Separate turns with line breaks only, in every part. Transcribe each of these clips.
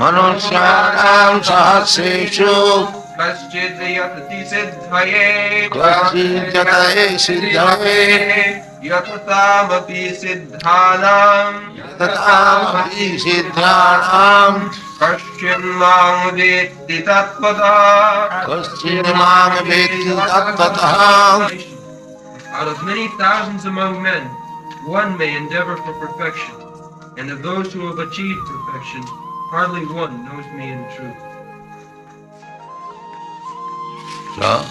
मनुष्याणां सहस्रेषु
कश्चित् यतति सिद्धये
क्वचिद्यतये सिद्धये
यततामपि सिद्धानां
तथामपि सिद्धानां
कश्चिन्मां वेत्ति तत्त्वतः
कश्चिन्मां वेत्ति तत्त्वतः.
Out of many thousands among men, one may endeavor for perfection, and of those who have achieved perfection, hardly one knows me in truth.
So,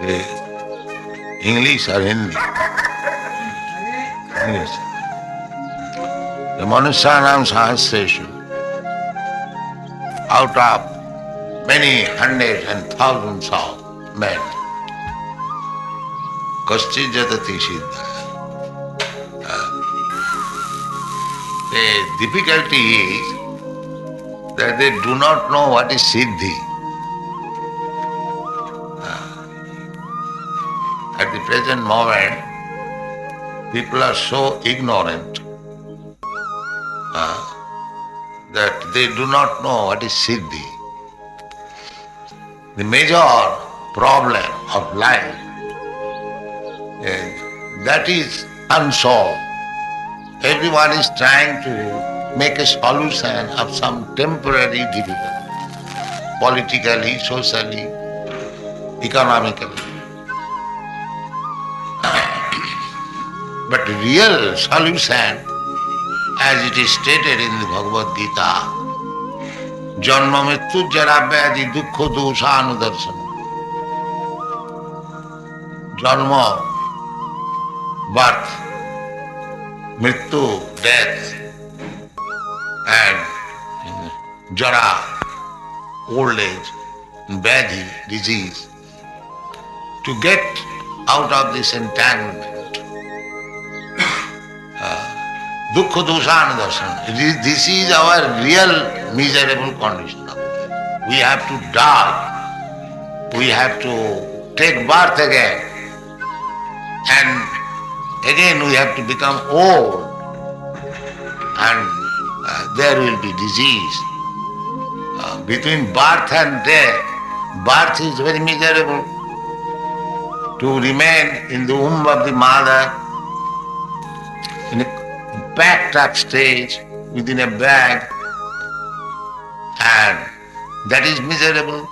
the English or Hindi? English. The Manusyanam Sahasreshu, out of many hundreds and thousands of men, Kashchit Jatati Siddha. The difficulty is that they do not know what is Siddhi. At the present moment, people are so ignorant that they do not know what is Siddhi. The major problem of life that is unsolved. Everyone is trying to make a solution of some temporary difficulty, politically, socially, economically. But real solution, as it is stated in the Bhagavad Gita, Janma Mrityu Jara Vyadhi Dukkha Dosha Anudarsana. Janma, birth, Mrityu, death, and Jara, old age, Vyadhi, disease. To get out of this entanglement, Dukkha Dosha Anudarsana. This is our real miserable condition. We have to die. We have to take birth again. And again we have to become old. And there will be disease. Between birth and death, birth is very miserable. To remain in the womb of the mother, in a packed up stage, within a bag, and that is miserable.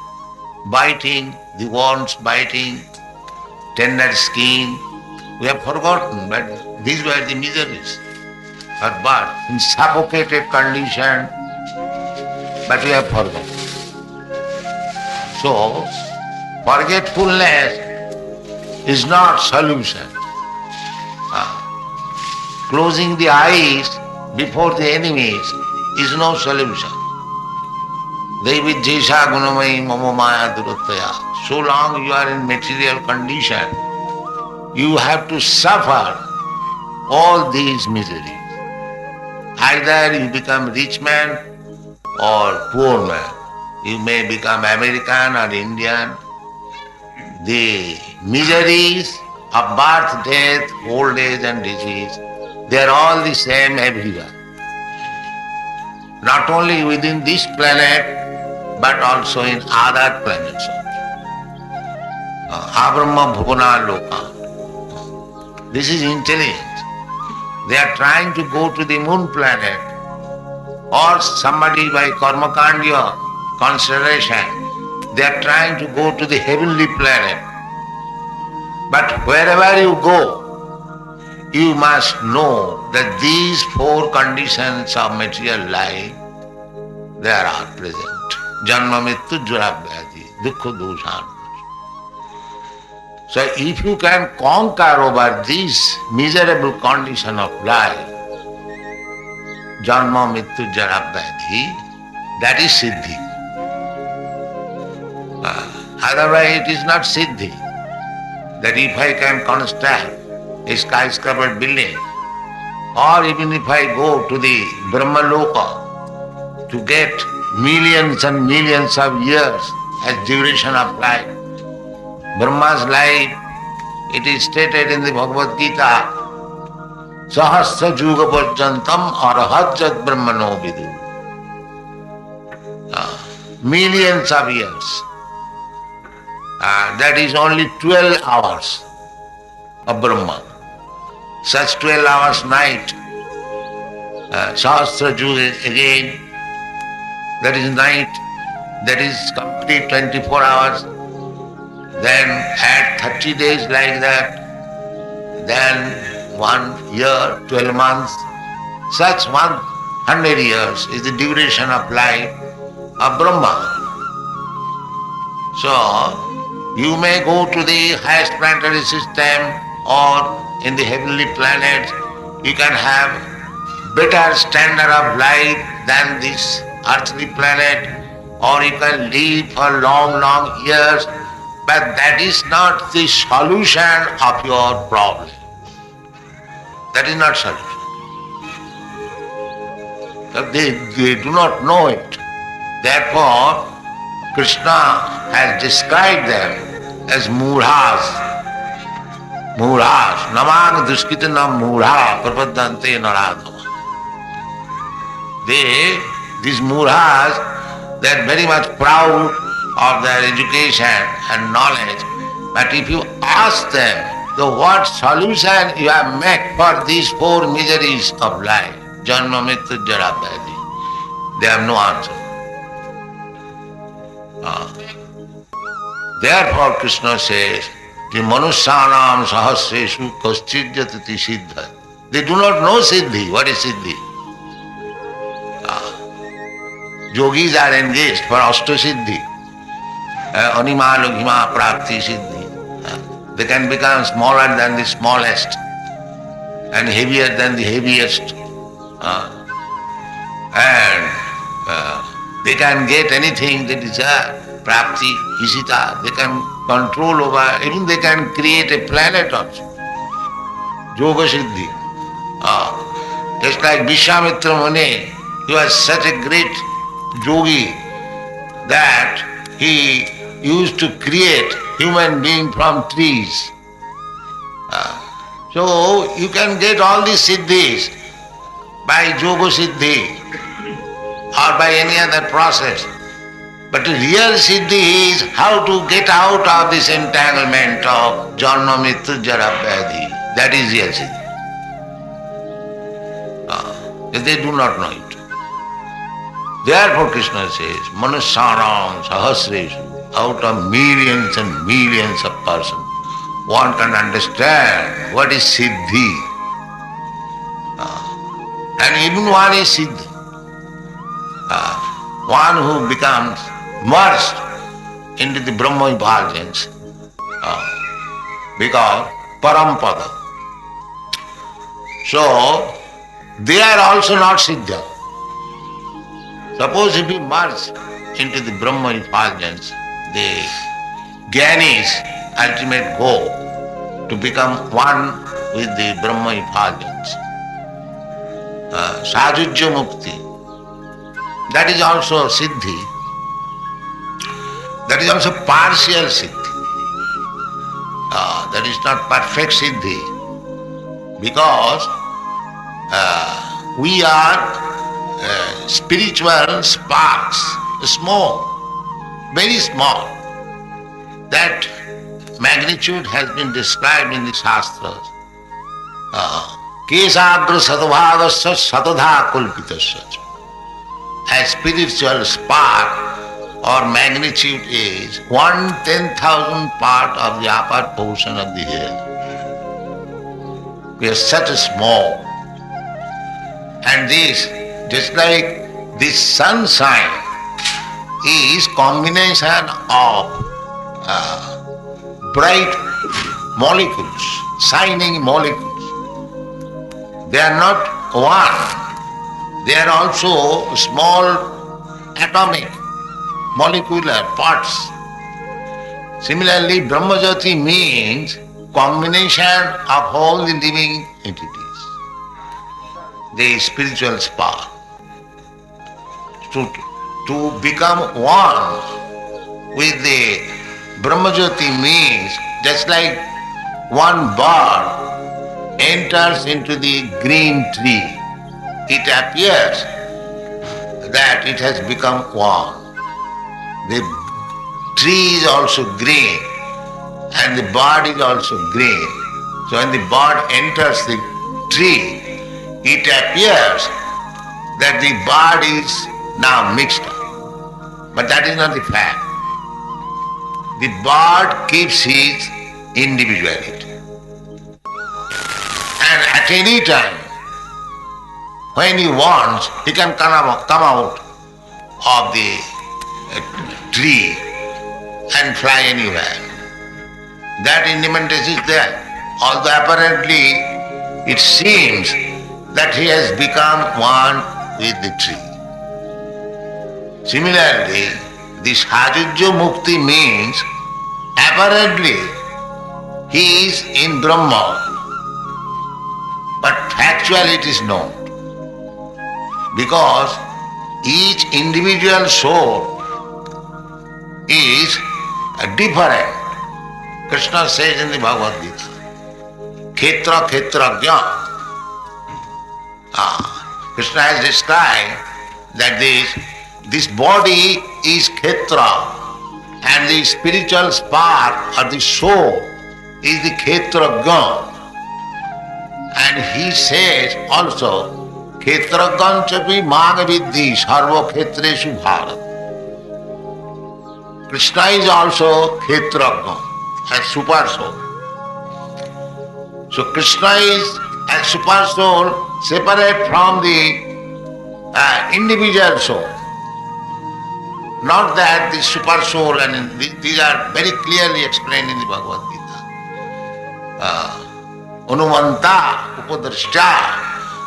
Biting, the worms biting, tender skin. We have forgotten, but these were the miseries of birth, in suffocated condition, but we have forgotten. So, forgetfulness is not solution. Closing the eyes before the enemies is no solution. Devi Jesha Gunamai Mama Maya Durataya. So long you are in material condition, you have to suffer all these miseries. Either you become rich man or poor man. You may become American or Indian. The miseries of birth, death, old age and disease, they are all the same everywhere. Not only within this planet, but also in other planets. Abrahma Bhuvana Loka. This is intelligence. They are trying to go to the moon planet, or somebody by Karmakandya consideration, they are trying to go to the heavenly planet. But wherever you go, you must know that these four conditions of material life, they are present. Janma Mrityu Jara Vyadhi Dukkha Dosha. So if you can conquer over this miserable condition of life, Janma Mrityu Jara Vyadhi, that is Siddhi. Otherwise it is not Siddhi. That if I can construct a skyscraper building, or even if I go to the Brahmaloka to get millions and millions of years as duration of life. Brahma's life, it is stated in the Bhagavad Gita, Sahasra Juga Parjantam Arahajat Brahmano Vidu. Millions of years. That is only 12 hours of Brahma. Such 12 hours night. Sahasra Juga again. That is night. That is complete 24 hours. Then add 30 days like that. Then 1 year, 12 months. Such 100 years is the duration of life of Brahma. So, you may go to the highest planetary system or in the heavenly planets. You can have better standard of life than this earthly planet, or you can live for long, long years, but that is not the solution of your problem. That is not solution. They do not know it. Therefore, Krishna has described them as murhas. Murhas. Namang duskitanam murha prapadante naradama. These murhas, they are very much proud of their education and knowledge. But if you ask them, what solution you have made for these 4 miseries of life, Janma, Mrityu, Jara, Vyadhi, they have no answer. Therefore Krishna says, Manusyanam sahasreshu kaschidjatati siddha. They do not know siddhi. What is siddhi? Yogis are engaged for Ashtasiddhi, Anima Loghima Prapti Siddhi. They can become smaller than the smallest and heavier than the heaviest. And they can get anything they desire. Prapti, Isita, they can control over, even they can create a planet also. Yoga Siddhi. Just like Vishwamitra Muni, he was such a great yogi that he used to create human being from trees. So you can get all these siddhis by yoga siddhi or by any other process. But the real siddhi is how to get out of this entanglement of janma mrityu jara vyadhi. That is real siddhi. They do not know it. Therefore Krishna says, Manusyanam sahasreshu, out of millions and millions of persons, one can understand what is siddhi. And even one is siddhi. One who becomes merged into the Brahma effulgence, because Parampada. So, they are also not siddha. Suppose if you merge into the Brahma effulgence, the Jnani's ultimate goal to become one with the Brahma effulgence, Sajujya Mukti, that is also siddhi. That is also partial siddhi. That is not perfect siddhi, because we are spiritual sparks, small, very small. That magnitude has been described in the Shastras. Kesagra sadbhagasya satadha kulpitasya. A spiritual spark or magnitude is 1/10,000 part of the upper portion of the hair. We are such a small. And this, just like this sunshine, is combination of bright molecules, shining molecules. They are not one. They are also small atomic, molecular parts. Similarly, Brahmajyoti means combination of all the living entities, the spiritual spark. To become one with the Brahmajyoti means just like one bird enters into the green tree, it appears that it has become one. The tree is also green and the bud is also green. So when the bud enters the tree, it appears that the bud is now mixed up. But that is not the fact. The bud keeps his individuality. And at any time, when he wants, he can come out of the tree and fly anywhere. That independence is there. Although apparently it seems that he has become one with the tree. Similarly, this Hajujya Mukti means apparently he is in Brahma, but factually it is not. Because each individual soul is different. Krishna says in the Bhagavad Gita, Khetra Khetrajna. Krishna has described that this body is Khetra and the spiritual spark or the soul is the Khetrajna. And he says also, Khetrajna chapi magavidhi sarva khetreshu bharat. Krishna is also Khetrajna, a super soul. So Krishna is a super soul separate from the individual soul. Not that the super soul, and these are very clearly explained in the Bhagavad Gita. Anumanta upadrashta.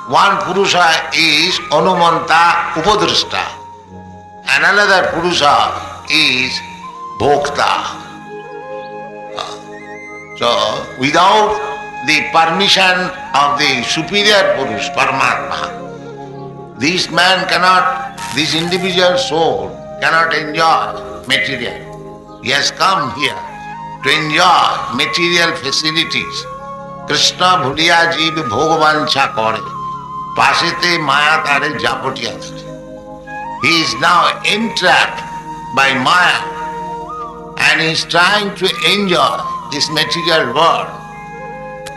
One Purusha is Anumanta upadrashta. And another Purusha is Bhokta. So without the permission of the superior Purush, Paramatma, this man cannot, this individual soul cannot enjoy material. He has come here to enjoy material facilities. Krishna bhuliya jeev bhogvancha kore, pasete maya tare japotiya. He is now entrapped by Maya and he is trying to enjoy this material world.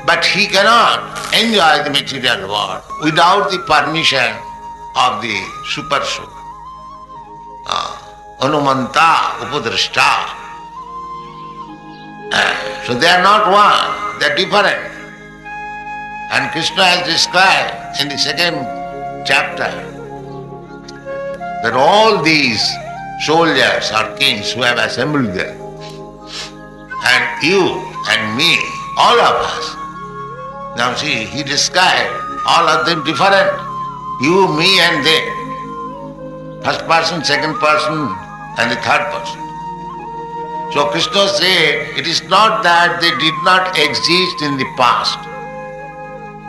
But he cannot enjoy the material world without the permission of the super soul. Anumanta upadrashta. So they are not one, they are different. And Krishna has described in the second chapter that all these soldiers or kings who have assembled there, and you and me, all of us. Now see, he described all of them different. You, me and they. First person, second person and the third person. So Krishna said, it is not that they did not exist in the past.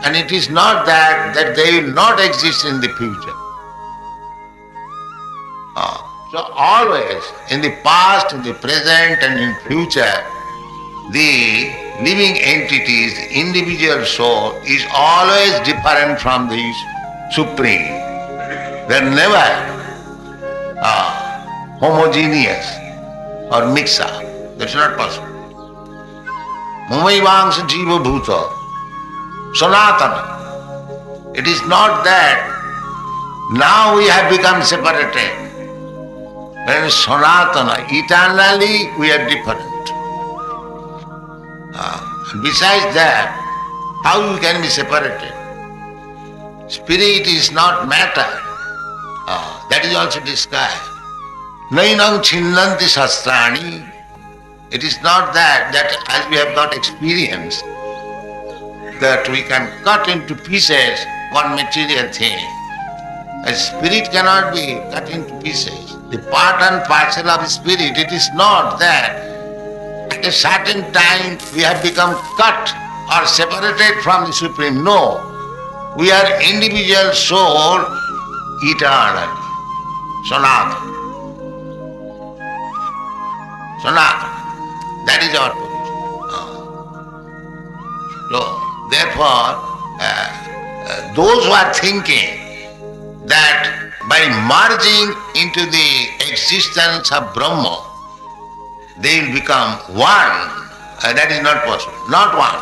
And it is not that they will not exist in the future. So always, in the past, in the present and in future, the living entities, the individual soul is always different from the Supreme. They are never homogeneous or mix up. That's not possible. Mumaivangsha jiva bhuta, sanatana. It is not that now we have become separated. When sanatana, eternally we are different. Besides that, how you can be separated? Spirit is not matter. That is also described. Nainam chinnanti sastrani. It is not that as we have got experience, that we can cut into pieces one material thing. A spirit cannot be cut into pieces. The part and parcel of spirit, it is not that at a certain time we have become cut or separated from the Supreme. No. We are individual soul eternally. Sanatana. Sanatana. That is our position. So Therefore, those who are thinking that by merging into the existence of Brahma, they will become one, that is not possible. Not one.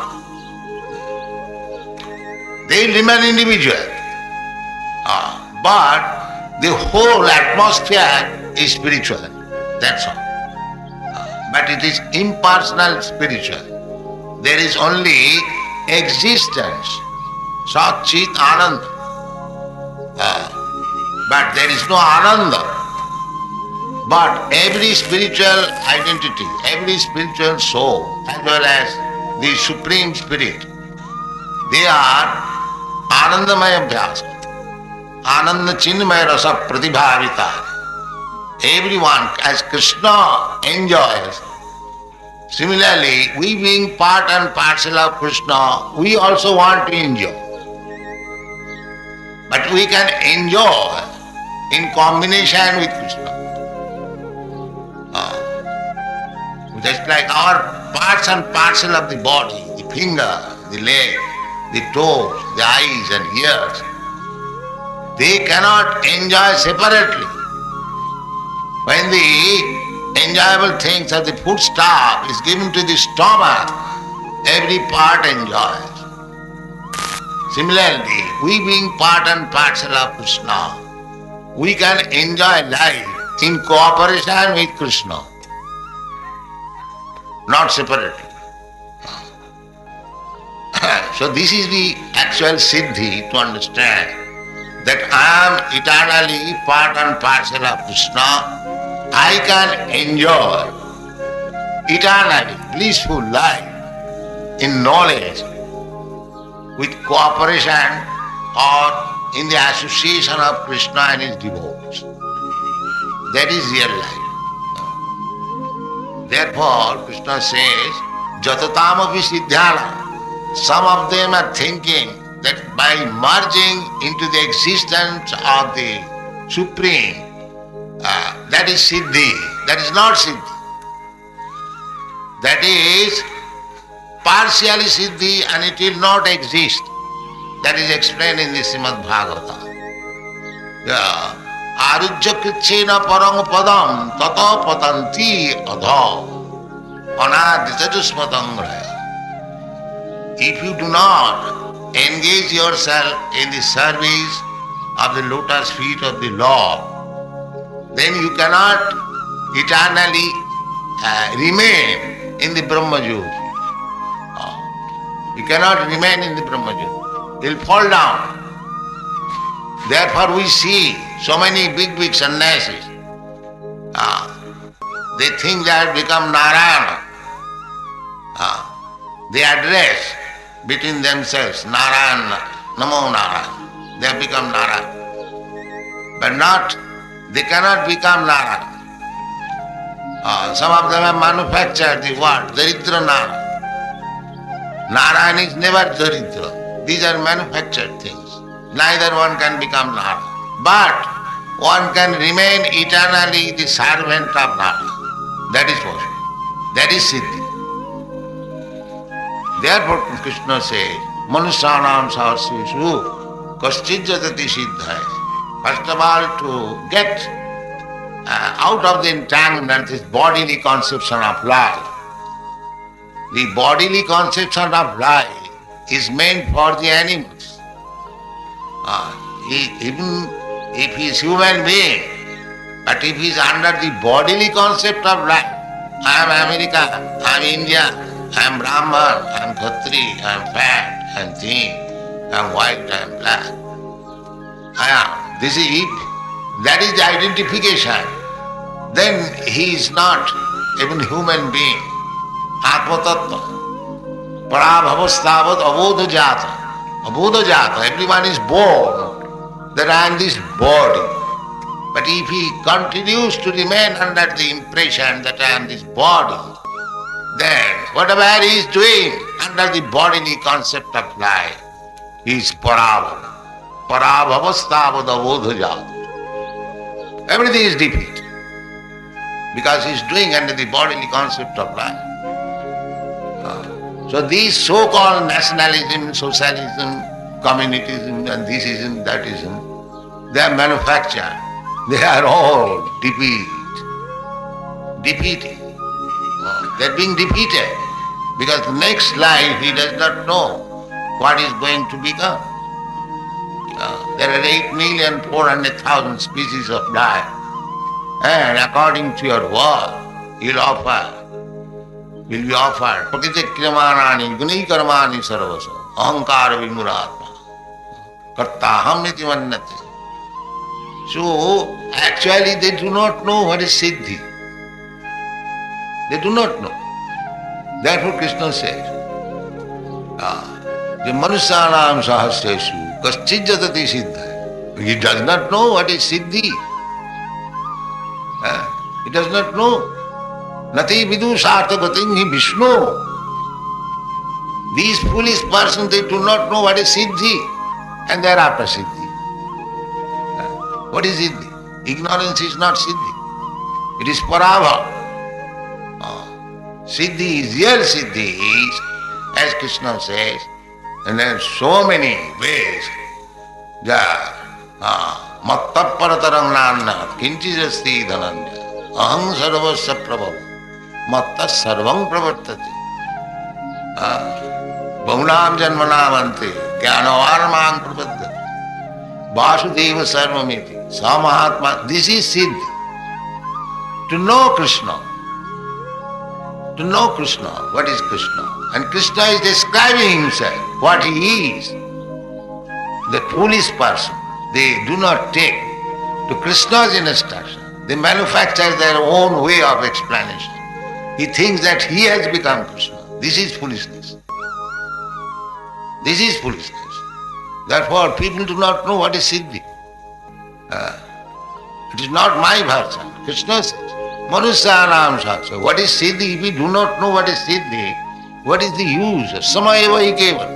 They will remain individual. But the whole atmosphere is spiritual. That's all. But it is impersonal spiritual. There is only existence. Sat Chit Ananda. But there is no Ananda. But every spiritual identity, every spiritual soul, as well as the Supreme Spirit, they are Anandamaya Bhyasa. Ananda Chinmaya Rasa Pratibhavita. Everyone, as Krishna enjoys, similarly, we being part and parcel of Krishna, we also want to enjoy. But we can enjoy in combination with Krishna. Just like our parts and parcel of the body, the finger, the leg, the toes, the eyes and ears, they cannot enjoy separately. When the enjoyable things of the food stuff is given to the stomach, every part enjoys. Similarly, we being part and parcel of Krishna, we can enjoy life in cooperation with Krishna, not separately. So this is the actual siddhi to understand that I am eternally part and parcel of Krishna. I can enjoy eternally blissful life in knowledge with cooperation or in the association of Krishna and his devotees. That is real life. Therefore, Krishna says, Jatatamapi siddhyana. Some of them are thinking that by merging into the existence of the Supreme, that is siddhi. That is not siddhi. That is partially siddhi and it will not exist. That is explained in the Srimad Bhagavata. Arujya krichena parang padam tata patanti adha anaditatusmatangraya. If you do not engage yourself in the service of the lotus feet of the Lord, then you cannot eternally remain in the Brahma-jyoti. You cannot remain in the Brahma-jyoti. You will fall down. Therefore we see so many big sannyasis. They think they have become Narayana. They address between themselves, Narayana, Namo Narayana. They have become Narayana. But they cannot become Narayana. Some of them have manufactured the word Daridra Narayana. Narayana is never Daridra. These are manufactured things. Neither one can become Narayana. But one can remain eternally the servant of Narayana. That is possible. That is Siddhi. Therefore Krishna says, Manusyanam sahasreshu kaschid jatati siddhaya. First of all, to get out of the entanglement, this bodily conception of life. The bodily conception of life is meant for the animals. Even if he is human being, but if he is under the bodily concept of life, I am America, I am India, I am Brahman, I am Khatri, I am fat, I am thin, I am white, I am black. This is it. That is the identification. Then he is not even human being. Atma Tattva. Parabhavastavad abodha jata. Abodha jata. Everyone is born that I am this body. But if he continues to remain under the impression that I am this body, then whatever he is doing under the bodily concept of life is parabhava. Parabhavastavad abodha jata. Everything is defeat. Because he is doing under the bodily concept of life. So these so-called nationalism, socialism, communism and thisism, thatism, they are manufactured. They are all defeated. They are being defeated because the next life he does not know what is going to become. There are 8,400,000 species of life, and according to your word, will be offered. Prakiti kriyamanani gunai karmani sarvaso ahankara vimuratma kartaham iti mannati. So actually they do not know what is siddhi. They do not know. Therefore Krishna says, the manusyanam sahasreshu kaschid jatati siddha. He does not know what is siddhi. He does not know. Nati vidu sartha gatinhi Vishnu. These foolish persons, they do not know what is siddhi, and they are after siddhi. What is siddhi? Ignorance is not siddhi. It is parabha. Siddhi is real siddhi is, as Krishna says, and there are so many ways. Matta paratarang nanna kinchijasti dhananya aham sarvasya prabhav matta sarvam pravartati bahunam janmanamante jnanavarmang prapadyate vasudeva sarvamiti sa mahatma. This is siddhi. To know Krishna. To know Krishna. What is Krishna? And Krishna is describing himself, what he is. The foolish person, they do not take to Krishna's instruction. They manufacture their own way of explanation. He thinks that he has become Krishna. This is foolishness. This is foolishness. Therefore, people do not know what is siddhi. It is not my version. Krishna says, Manusyanam sahasreshu. What is siddhi? If we do not know what is siddhi, what is the use? Samayeva hi keval.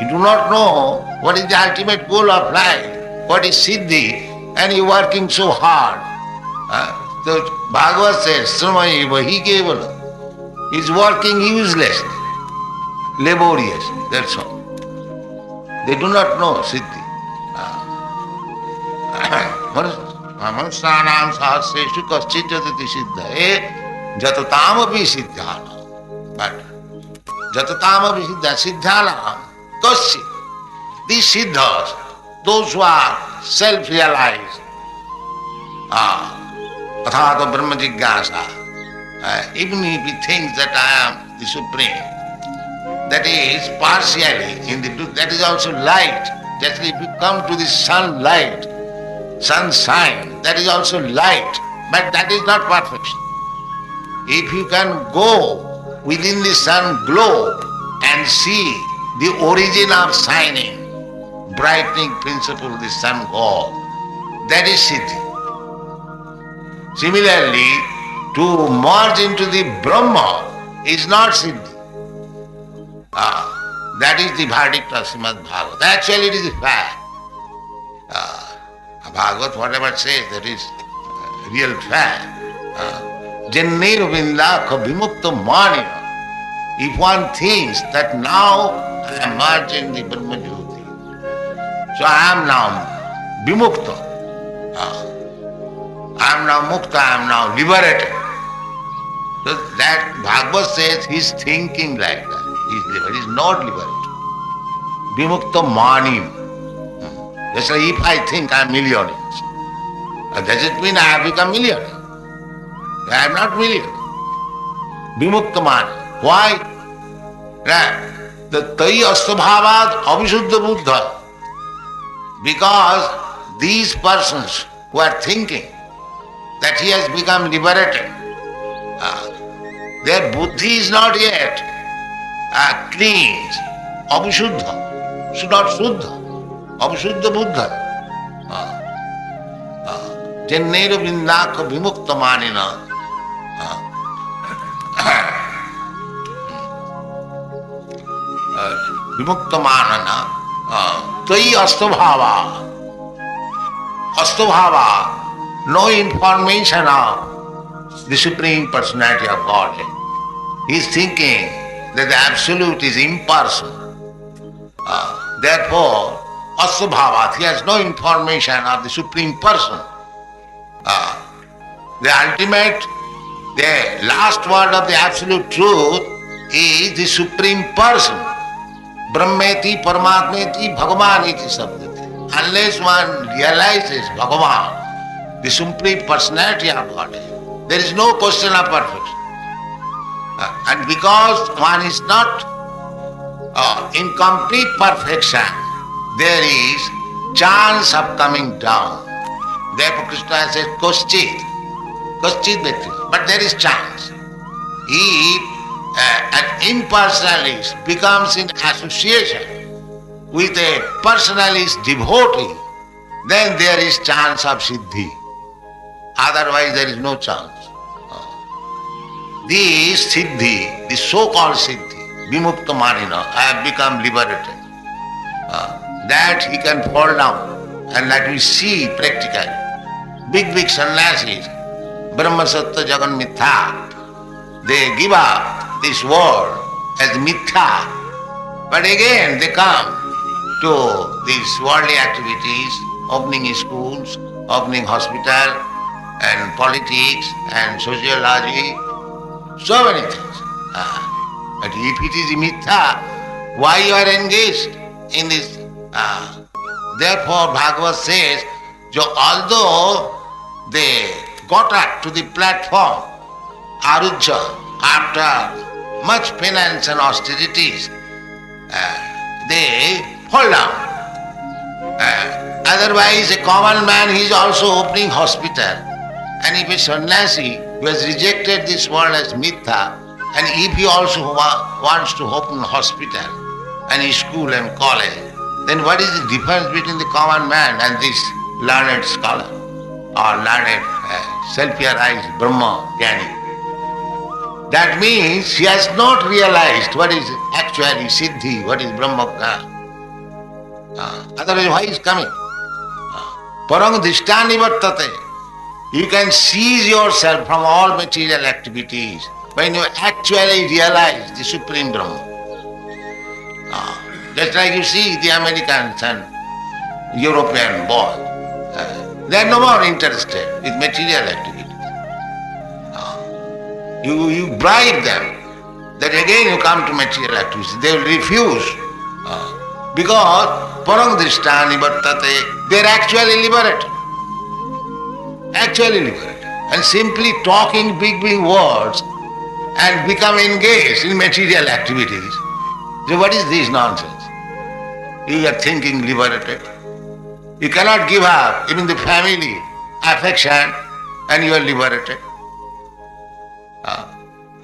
You do not know what is the ultimate goal of life, what is siddhi, and you are working so hard. So Bhagavad says, Samayeva hi keval. He is working uselessly, laboriously, that's all. They do not know siddhi. Manusyanam sahasreshu kaschid jatati siddha jatatam api siddhana. But jatatam api siddhana kaschid. These siddhas, those who are self-realized, athata brahma jigyasa, even if he thinks that I am the Supreme, that is partially, that is also light. Just if you come to the sunlight, sunshine, that is also light, but that is not perfection. If you can go within the sun glow and see the origin of shining, brightening principle, the sun god, that is siddhi. Similarly, to merge into the Brahma is not siddhi. That is the verdict of Srimad Bhagavad. Actually it is a fact. Bhagavad, whatever says, that is real fact. Jannir vindakha vimukta manina. If one thinks that now I am merged in the Brahma Jyoti, so I am now vimukta. I am now mukta, I am now liberated. So that Bhagavad says he is thinking like that. He is liberated. He is not liberated. Vimukta manim. Just like if I think I am millionaire, does it mean I have become millionaire? I am not millionaire. Vimukta mani. Why? The tai astabhavad avisuddha buddha. Because these persons who are thinking that he has become liberated, their buddhi is not yet clean, avisuddha, so not suddha, avisuddha buddha. Jannera vindaka vimukta manina. Vimukta manana. Tai astabhava. Astabhava. No information of the Supreme Personality of Godhead. He is thinking that the Absolute is impersonal. Therefore, asvabhavat, he has no information of the Supreme Person. The ultimate, the last word of the Absolute Truth is the Supreme Person. Brahmeti, Paramatmeti, Bhagavaniti Sabdati. Unless one realizes Bhagavan, the Supreme Personality of Godhead, there is no question of perfection. And because one is not in complete perfection, there is chance of coming down. Therefore Krishna says, Koschit Bhakti. But there is chance. If an impersonalist becomes in association with a personalist devotee, then there is chance of siddhi. Otherwise there is no chance. This siddhi, the so-called siddhi, vimukta manina, I have become liberated. That he can fall down, and that we see practically. Big sannyasis, Brahma Sattva Jagan Mithya, they give up this world as mithya, but again they come to these worldly activities, opening schools, opening hospital, and politics, and sociology, so many things. But if it is mithya, why you are engaged in this? Therefore Bhagavad says, although they got up to the platform, Arujja, after much penance and austerities, they fall down. Otherwise, a common man, he is also opening hospital. And if a sannyasi who has rejected this world as mithya, and if he also wants to open hospital and school and college, then what is the difference between the common man and this learned scholar or learned self-realized Brahma Jnani? That means he has not realized what is actually siddhi, what is Brahma. Otherwise, why is coming? Parang dhishtani vartate. You can seize yourself from all material activities when you actually realize the Supreme Brahma. Just like you see the Americans and European boys, they are no more interested with material activities. You bribe them that again you come to material activities. They will refuse because parang drishtani vartate, they are actually liberated. Actually liberated. And simply talking big words and become engaged in material activities. So what is this nonsense? You are thinking liberated. You cannot give up even the family affection and you are liberated.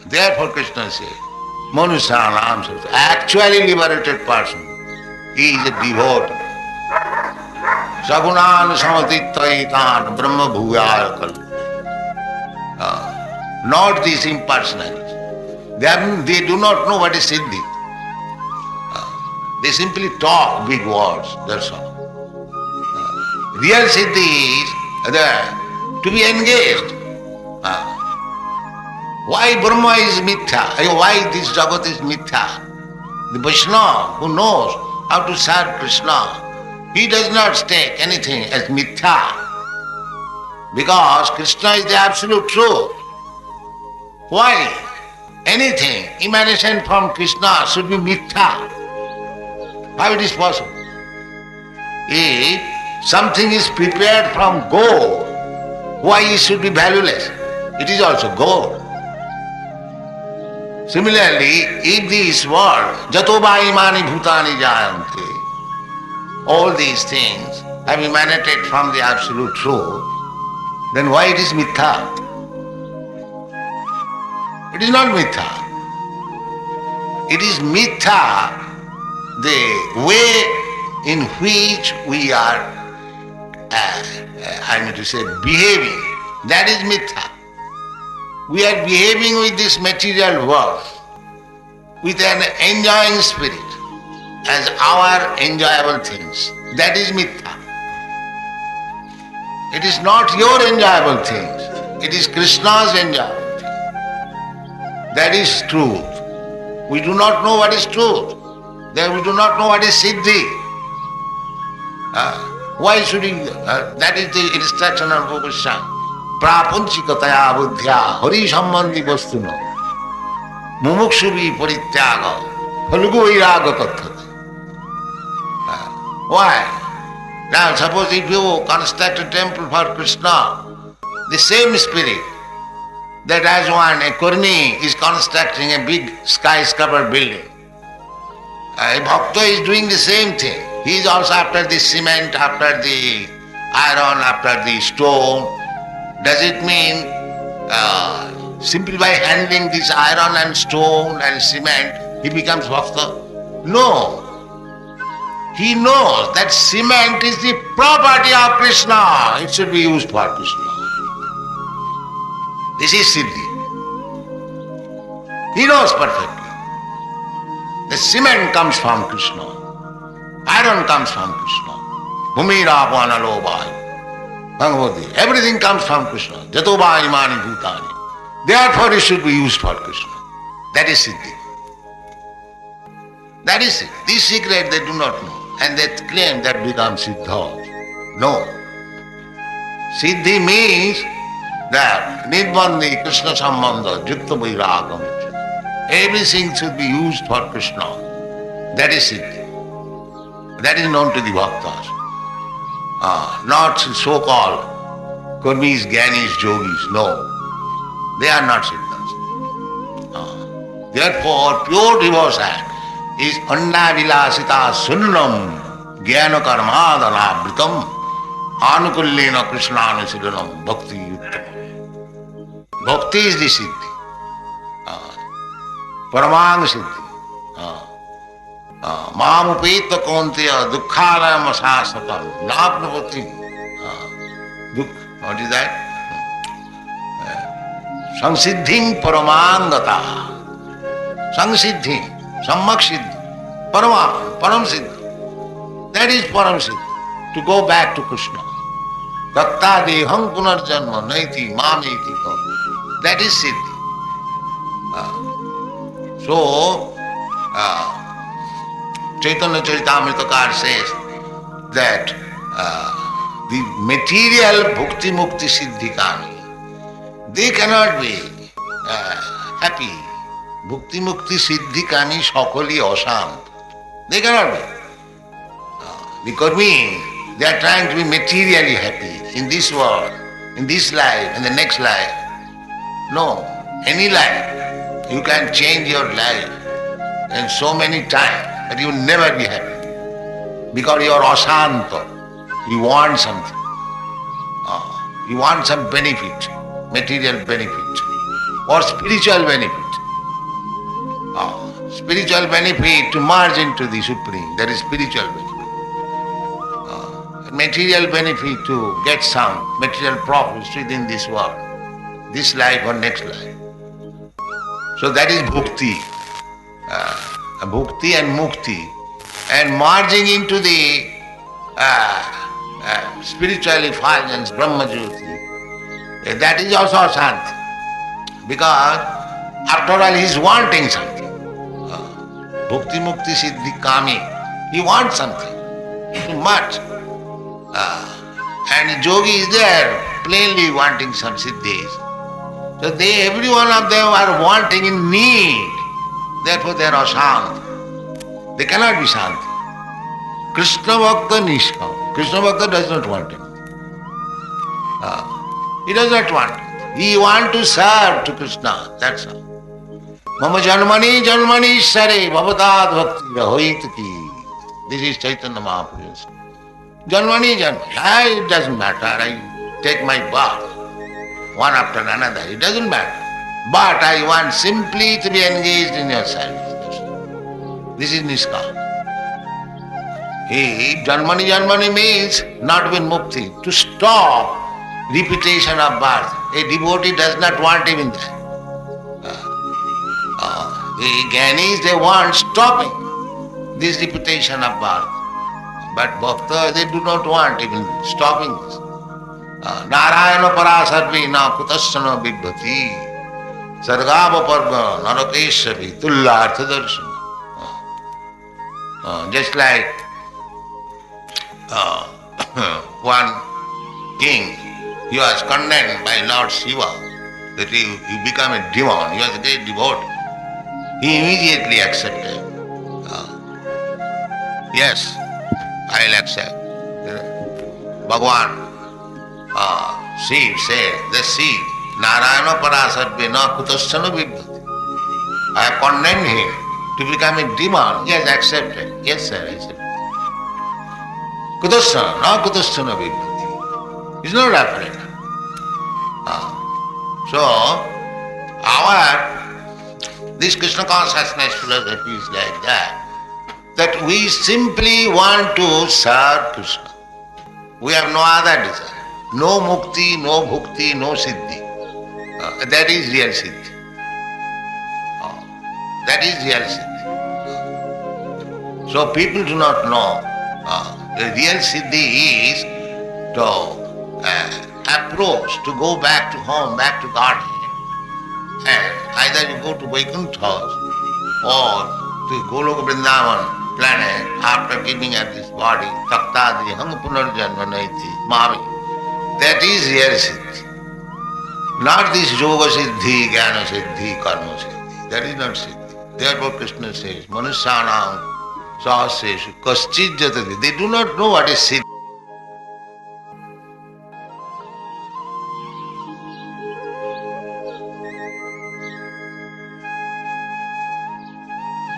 Therefore Krishna says, Manusanam says, actually liberated person, he is a devotee. Sagunan samatitaitan brahma bhuyaya kalpa. Not these impersonalists. They do not know what is siddhi. They simply talk big words, that's all. Real siddhi is to be engaged. Why Brahma is mithya? Why this Jagat is mithya? The Vaishnava who knows how to serve Krishna, he does not take anything as mithya. Because Krishna is the absolute truth. Why? Anything emanation from Krishna should be mithya. How it is possible? If something is prepared from gold, why it should be valueless? It is also gold. Similarly, if this world, jatoba imani bhutani jayante, all these things have emanated from the absolute truth, then why it is mithya? It is not mithya. It is mithya, the way in which we are, behaving. That is mithya. We are behaving with this material world with an enjoying spirit as our enjoyable things. That is mithya. It is not your enjoyable things. It is Krishna's enjoyable things. That is truth. We do not know what is truth. Then we do not know what is siddhi. Why should we? That is the instruction of Goswami. Prapunchikataya buddhya hari sambandhi vastuna mumukshuvi parityaga phalgu vairaga kathate. Why? Now suppose if you construct a temple for Krishna, the same spirit that as one, a Kurmi is constructing a big skyscraper building. A Bhakta is doing the same thing. He is also after the cement, after the iron, after the stone. Does it mean simply by handling this iron and stone and cement, he becomes Bhakta? No. He knows that cement is the property of Krishna. It should be used for Krishna. This is Siddhi. He knows perfectly. The cement comes from Krishna. Iron comes from Krishna. Bhumira Panalo Bhai. Bhagavati. Everything comes from Krishna. Jato Bhai Mani Bhutani. Therefore it should be used for Krishna. That is Siddhi. That is it. This secret they do not know. And they claim that becomes Siddha. No. Siddhi means that Nirbandhi Krishna Sambandha Jukta Vairagam. Everything should be used for Krishna. That is Siddhi. That is known to the Bhaktas. Not so-called Kurmis, Gyanis, Yogis. No. They are not Siddhas. Therefore, pure devotion is Anda Vilasita Sunnam Jnana Karmadana Britam Anukullena Krishnana Siddhanam Bhakti Yuttam. Bhakti is the Siddhi. Paramang Siddhi. Mamupeta Kontiya Dukkhara Masasata Napnavati. What is that? Samsiddhim Paramangata. Samsiddhim. Sammak Siddhi, Param Siddhi. That is Param Siddhi, to go back to Krishna. Datta deham punarjanma naiti mamiti. That is Siddhi. So, Chaitanya Charitamritakar says that the material bhukti mukti siddhi kami, they cannot be happy. Bhukti mukti siddhi kami sakali asant. They cannot be. Because they are trying to be materially happy in this world, in this life, in the next life. No, any life. You can change your life in so many times, but you will never be happy. Because you are asanta. You want something. You want some benefit, material benefit, or spiritual benefit. Spiritual benefit to merge into the Supreme, that is spiritual benefit. Material benefit to get some material profits within this world, this life or next life. So that is bhukti. Bhukti and mukti. And merging into the spiritual effulgence, Brahmajyoti, that is also Ashanti. Because after all he is wanting something. Bhukti mukti siddhi kami. He wants something. Too much. And yogi is there plainly wanting some siddhis. So every one of them are wanting in need. Therefore they are ashanti. They cannot be shanti. Krishna Bhakta Nishkam. Krishna Bhakta does not want it. He does not want it. He wants to serve to Krishna. That's all. Mama Janmani Janmani Sare Bhavatad Bhakti Rahoitaki. This is Chaitanya Mahaprabhu's. Janmani Janmani. It doesn't matter. I take my bath one after another. It doesn't matter. But I want simply to be engaged in your service. This is Niskam. Janmani Janmani means not even mukti. To stop repetition of birth. A devotee does not want even that. The Gyanis, they want stopping this repetition of birth. But Bhakta, they do not want even stopping this. Narayana parasarvi na kutasana bibhati. Sargavaparga narakeshavi tullartha darsana. Just like one king, he was condemned by Lord Shiva that you become a demon, he was a great devotee. He immediately accepted. Yes, I'll accept. Bhagavan Shiv said, the seed, Narayana Parasarve na kutasana vibhati. I have condemned him to become a demon. He has accepted. Yes, sir, I said. Kutasana, na kutasana vibhati. He's not afraid. So, this Krishna consciousness philosophy is like that we simply want to serve Krishna. We have no other desire. No mukti, no bhukti, no siddhi. That is real siddhi. That is real siddhi. So people do not know. The real siddhi is to approach, to go back to home, back to Godhead. And either you go to Vaikuntha or to Goloka Vrindavan planet after giving up this body, Taktadri Hang Punarjanma Naiti Mami. That is real siddhi. Not this yoga siddhi, jnana siddhi, karma siddhi. That is not siddhi. Therefore Krishna says, Manusyanam sahasreshu kaschid jatati. They do not know what is siddhi.